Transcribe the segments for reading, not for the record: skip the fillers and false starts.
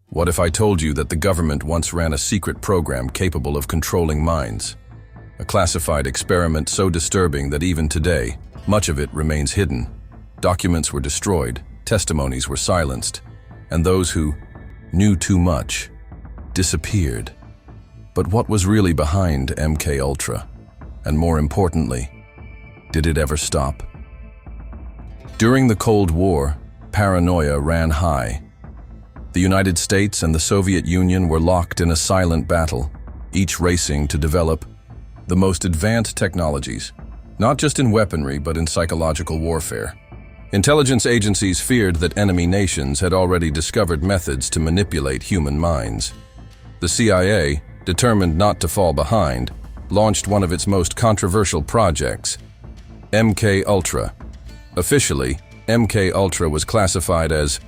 What if I told you that the government once ran a secret program capable of controlling minds? A classified experiment so disturbing that even today, much of it remains hidden. Documents were destroyed, testimonies were silenced, and those who knew too much disappeared. But what was really behind MKUltra? And more importantly, did it ever stop? During the Cold War, paranoia ran high. The United States and the Soviet Union were locked in a silent battle, each racing to develop the most advanced technologies, not just in weaponry but in psychological warfare. Intelligence agencies feared that enemy nations had already discovered methods to manipulate human minds. The CIA, determined not to fall behind, launched one of its most controversial projects, MKUltra. Officially, MKUltra was classified as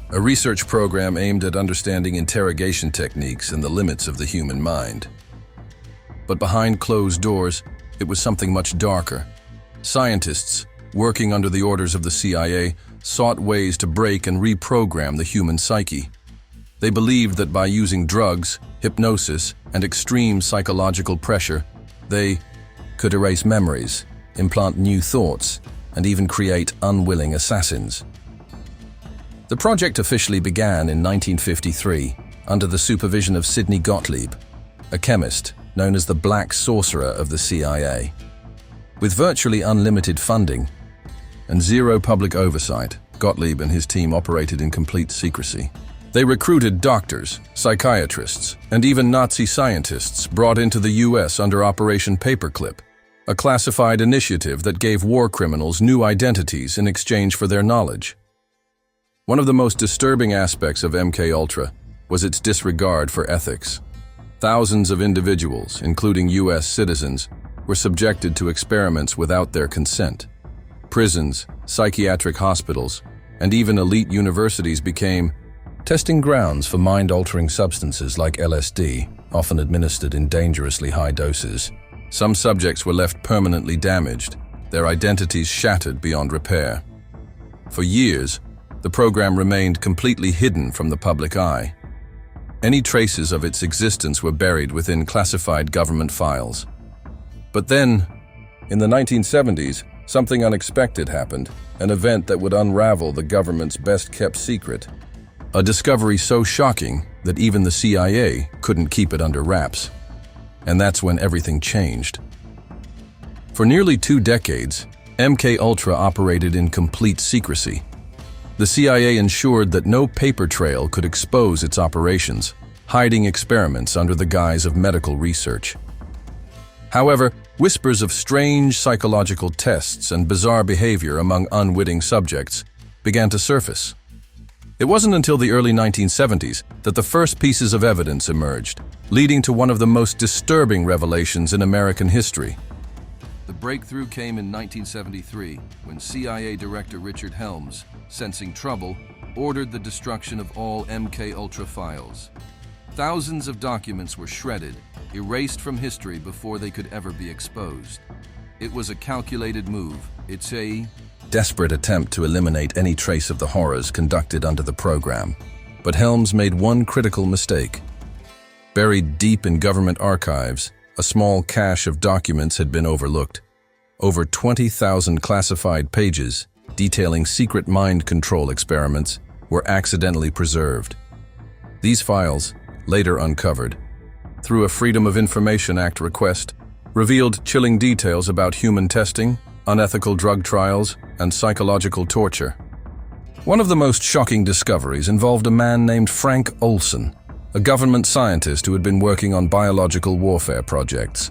a research program aimed at understanding interrogation techniques and the limits of the human mind. But behind closed doors, it was something much darker. Scientists, working under the orders of the CIA, sought ways to break and reprogram the human psyche. They believed that by using drugs, hypnosis, and extreme psychological pressure, they could erase memories, implant new thoughts, and even create unwilling assassins. The project officially began in 1953 under the supervision of Sidney Gottlieb, a chemist known as the Black Sorcerer of the CIA. With virtually unlimited funding and zero public oversight, Gottlieb and his team operated in complete secrecy. They recruited doctors, psychiatrists, and even Nazi scientists brought into the US under Operation Paperclip, a classified initiative that gave war criminals new identities in exchange for their knowledge. One of the most disturbing aspects of MKUltra was its disregard for ethics. Thousands of individuals, including US citizens, were subjected to experiments without their consent. Prisons, psychiatric hospitals, and even elite universities became testing grounds for mind-altering substances like LSD, often administered in dangerously high doses. Some subjects were left permanently damaged, their identities shattered beyond repair. For years, the program remained completely hidden from the public eye. Any traces of its existence were buried within classified government files. But then, in the 1970s, something unexpected happened, an event that would unravel the government's best-kept secret. A discovery so shocking that even the CIA couldn't keep it under wraps. And that's when everything changed. For nearly 2 decades, MKUltra operated in complete secrecy. The CIA ensured that no paper trail could expose its operations, hiding experiments under the guise of medical research. However, whispers of strange psychological tests and bizarre behavior among unwitting subjects began to surface. It wasn't until the early 1970s that the first pieces of evidence emerged, leading to one of the most disturbing revelations in American history. The breakthrough came in 1973 when CIA Director Richard Helms, sensing trouble, ordered the destruction of all MKUltra files. Thousands of documents were shredded, erased from history before they could ever be exposed. It was a calculated move. It's a desperate attempt to eliminate any trace of the horrors conducted under the program. But Helms made one critical mistake. Buried deep in government archives, a small cache of documents had been overlooked. Over 20,000 classified pages detailing secret mind control experiments were accidentally preserved. These files, later uncovered, through a Freedom of Information Act request, revealed chilling details about human testing, unethical drug trials, and psychological torture. One of the most shocking discoveries involved a man named Frank Olson, a government scientist who had been working on biological warfare projects.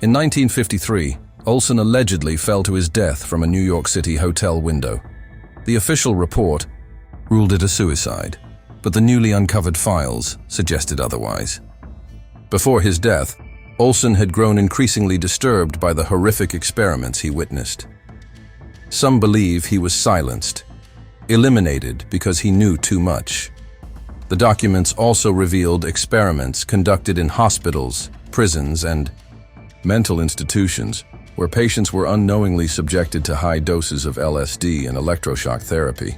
In 1953, Olson allegedly fell to his death from a New York City hotel window. The official report ruled it a suicide, but the newly uncovered files suggested otherwise. Before his death, Olson had grown increasingly disturbed by the horrific experiments he witnessed. Some believe he was silenced, eliminated because he knew too much. The documents also revealed experiments conducted in hospitals, prisons, and mental institutions where patients were unknowingly subjected to high doses of LSD and electroshock therapy.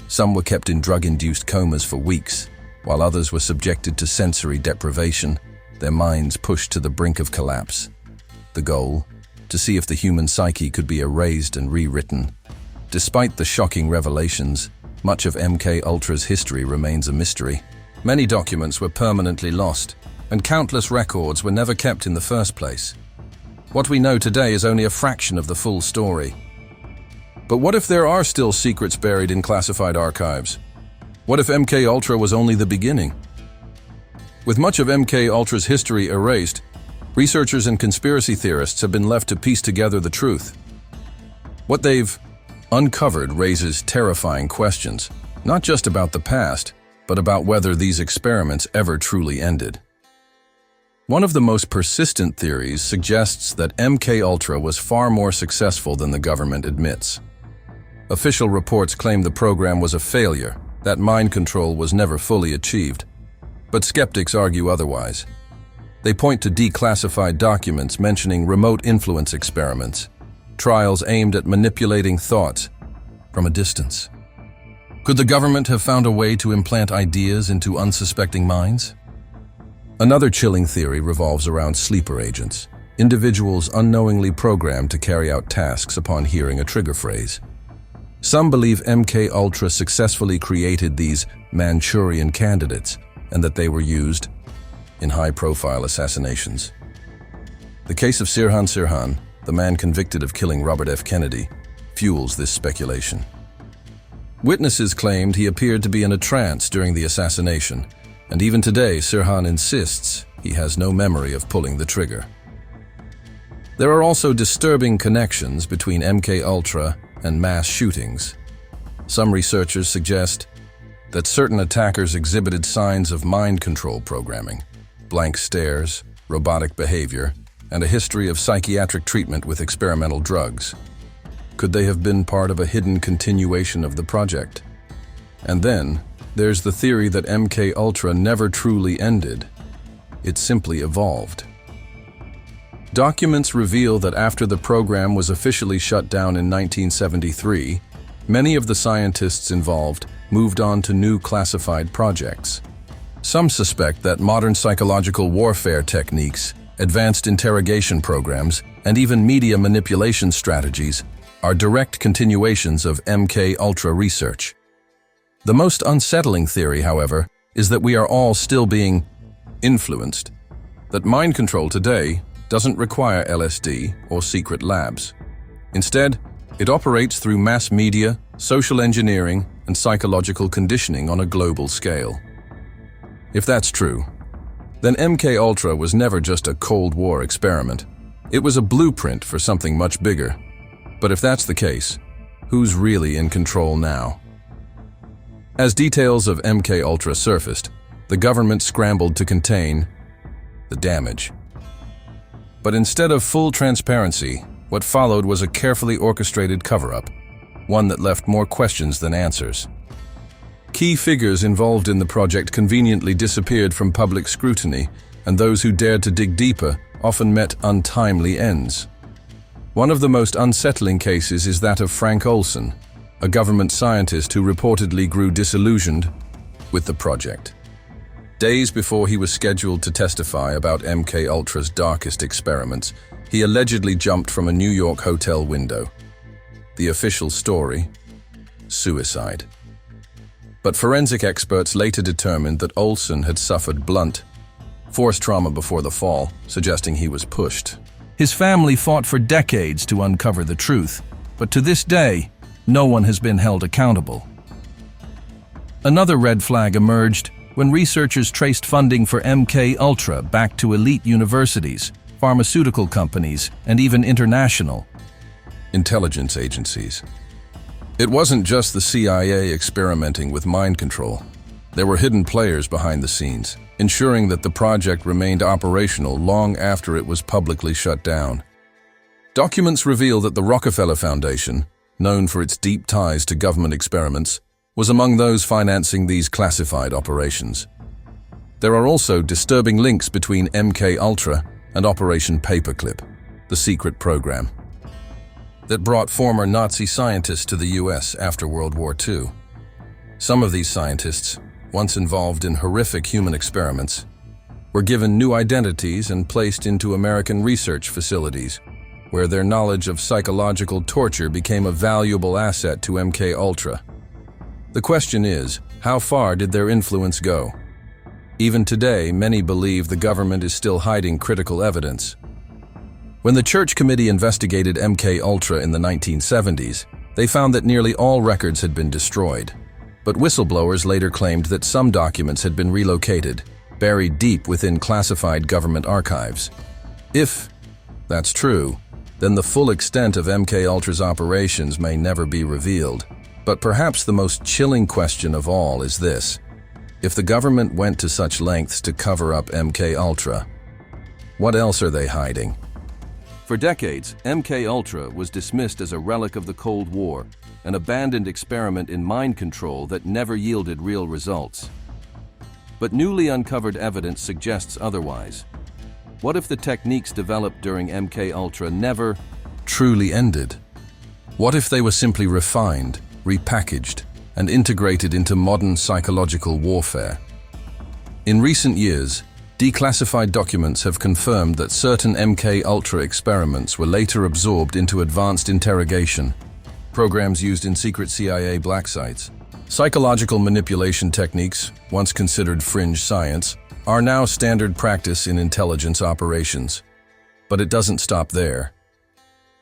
Some were kept in drug-induced comas for weeks, while others were subjected to sensory deprivation, their minds pushed to the brink of collapse. The goal? To see if the human psyche could be erased and rewritten. Despite the shocking revelations, much of MK Ultra's history remains a mystery. Many documents were permanently lost, and countless records were never kept in the first place. What we know today is only a fraction of the full story. But what if there are still secrets buried in classified archives? What if MK Ultra was only the beginning? With much of MK Ultra's history erased, researchers and conspiracy theorists have been left to piece together the truth. What they've uncovered raises terrifying questions, not just about the past, but about whether these experiments ever truly ended. One of the most persistent theories suggests that MK Ultra was far more successful than the government admits. Official reports claim the program was a failure, that mind control was never fully achieved. But skeptics argue otherwise. They point to declassified documents mentioning remote influence experiments, trials aimed at manipulating thoughts from a distance. Could the government have found a way to implant ideas into unsuspecting minds? Another chilling theory revolves around sleeper agents, individuals unknowingly programmed to carry out tasks upon hearing a trigger phrase. Some believe MK Ultra successfully created these Manchurian candidates and that they were used in high-profile assassinations. The case of Sirhan Sirhan, the man convicted of killing Robert F. Kennedy, fuels this speculation. Witnesses claimed he appeared to be in a trance during the assassination, and even today Sirhan insists he has no memory of pulling the trigger. There are also disturbing connections between MK Ultra and mass shootings. Some researchers suggest that certain attackers exhibited signs of mind control programming, blank stares, robotic behavior, and a history of psychiatric treatment with experimental drugs. Could they have been part of a hidden continuation of the project? And then, there's the theory that MK Ultra never truly ended. It simply evolved. Documents reveal that after the program was officially shut down in 1973, many of the scientists involved moved on to new classified projects. Some suspect that modern psychological warfare techniques, advanced interrogation programs, and even media manipulation strategies are direct continuations of MK Ultra research. The most unsettling theory, however, is that we are all still being influenced, that mind control today doesn't require LSD or secret labs. Instead, it operates through mass media, social engineering, and psychological conditioning on a global scale. If that's true, then MK Ultra was never just a Cold War experiment. It was a blueprint for something much bigger. But if that's the case, who's really in control now? As details of MK Ultra surfaced, the government scrambled to contain the damage. But instead of full transparency, what followed was a carefully orchestrated cover-up, one that left more questions than answers. Key figures involved in the project conveniently disappeared from public scrutiny, and those who dared to dig deeper often met untimely ends. One of the most unsettling cases is that of Frank Olson, a government scientist who reportedly grew disillusioned with the project. Days before he was scheduled to testify about MK Ultra's darkest experiments, he allegedly jumped from a New York hotel window. The official story? Suicide. But forensic experts later determined that Olson had suffered blunt force trauma before the fall, suggesting he was pushed. His family fought for decades to uncover the truth, but to this day, no one has been held accountable. Another red flag emerged when researchers traced funding for MK Ultra back to elite universities, pharmaceutical companies, and even international intelligence agencies. It wasn't just the CIA experimenting with mind control. There were hidden players behind the scenes, ensuring that the project remained operational long after it was publicly shut down. Documents reveal that the Rockefeller Foundation, known for its deep ties to government experiments, was among those financing these classified operations. There are also disturbing links between MK Ultra and Operation Paperclip, the secret program that brought former Nazi scientists to the US after World War II. Some of these scientists once involved in horrific human experiments, were given new identities and placed into American research facilities, where their knowledge of psychological torture became a valuable asset to MKUltra. The question is, how far did their influence go? Even today, many believe the government is still hiding critical evidence. When the Church Committee investigated MKUltra in the 1970s, they found that nearly all records had been destroyed. But whistleblowers later claimed that some documents had been relocated, buried deep within classified government archives. If that's true, then the full extent of MKUltra's operations may never be revealed. But perhaps the most chilling question of all is this: if the government went to such lengths to cover up MKUltra, what else are they hiding? For decades, MKUltra was dismissed as a relic of the Cold War, an abandoned experiment in mind control that never yielded real results. But newly uncovered evidence suggests otherwise. What if the techniques developed during MKUltra never truly ended? What if they were simply refined, repackaged, and integrated into modern psychological warfare? In recent years, declassified documents have confirmed that certain MKUltra experiments were later absorbed into advanced interrogation programs used in secret CIA black sites. Psychological manipulation techniques, once considered fringe science, are now standard practice in intelligence operations. But it doesn't stop there.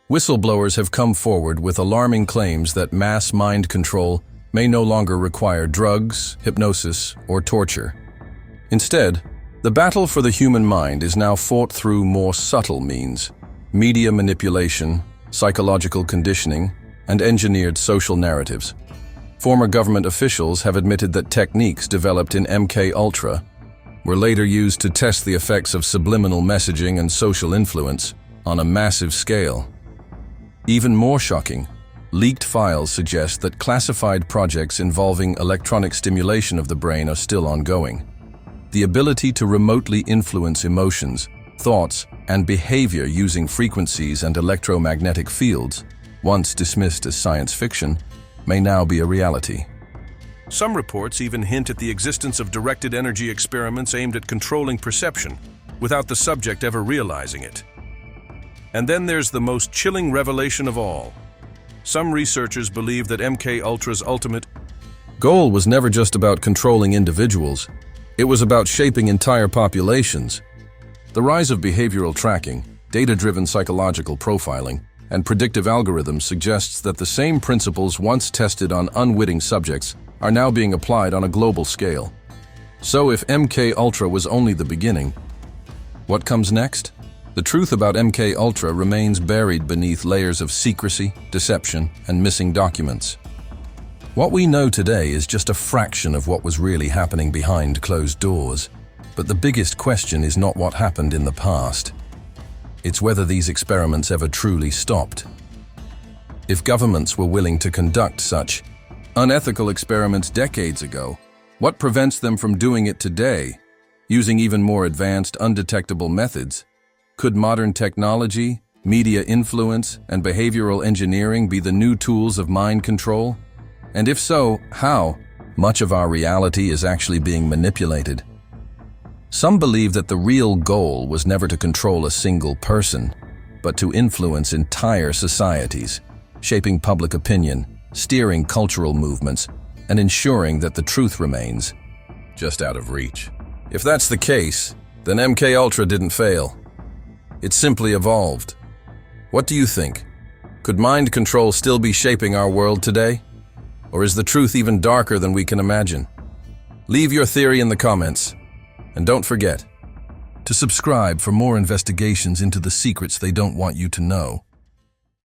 Whistleblowers have come forward with alarming claims that mass mind control may no longer require drugs, hypnosis, or torture. Instead, the battle for the human mind is now fought through more subtle means: media manipulation, psychological conditioning, and engineered social narratives. Former government officials have admitted that techniques developed in MKUltra were later used to test the effects of subliminal messaging and social influence on a massive scale. Even more shocking, leaked files suggest that classified projects involving electronic stimulation of the brain are still ongoing. The ability to remotely influence emotions, thoughts, and behavior using frequencies and electromagnetic fields, once dismissed as science fiction, may now be a reality. Some reports even hint at the existence of directed energy experiments aimed at controlling perception, without the subject ever realizing it. And then there's the most chilling revelation of all. Some researchers believe that MKUltra's ultimate goal was never just about controlling individuals. It was about shaping entire populations. The rise of behavioral tracking, data-driven psychological profiling, and predictive algorithms suggests that the same principles once tested on unwitting subjects are now being applied on a global scale. So if MKUltra was only the beginning, what comes next? The truth about MKUltra remains buried beneath layers of secrecy, deception, and missing documents. What we know today is just a fraction of what was really happening behind closed doors. But the biggest question is not what happened in the past. It's whether these experiments ever truly stopped. If governments were willing to conduct such unethical experiments decades ago, what prevents them from doing it today, using even more advanced, undetectable methods? Could modern technology, media influence, and behavioral engineering be the new tools of mind control? And if so, how much of our reality is actually being manipulated? Some believe that the real goal was never to control a single person, but to influence entire societies, shaping public opinion, steering cultural movements, and ensuring that the truth remains just out of reach. If that's the case, then MKUltra didn't fail. It simply evolved. What do you think? Could mind control still be shaping our world today? Or is the truth even darker than we can imagine? Leave your theory in the comments. And don't forget to subscribe for more investigations into the secrets they don't want you to know.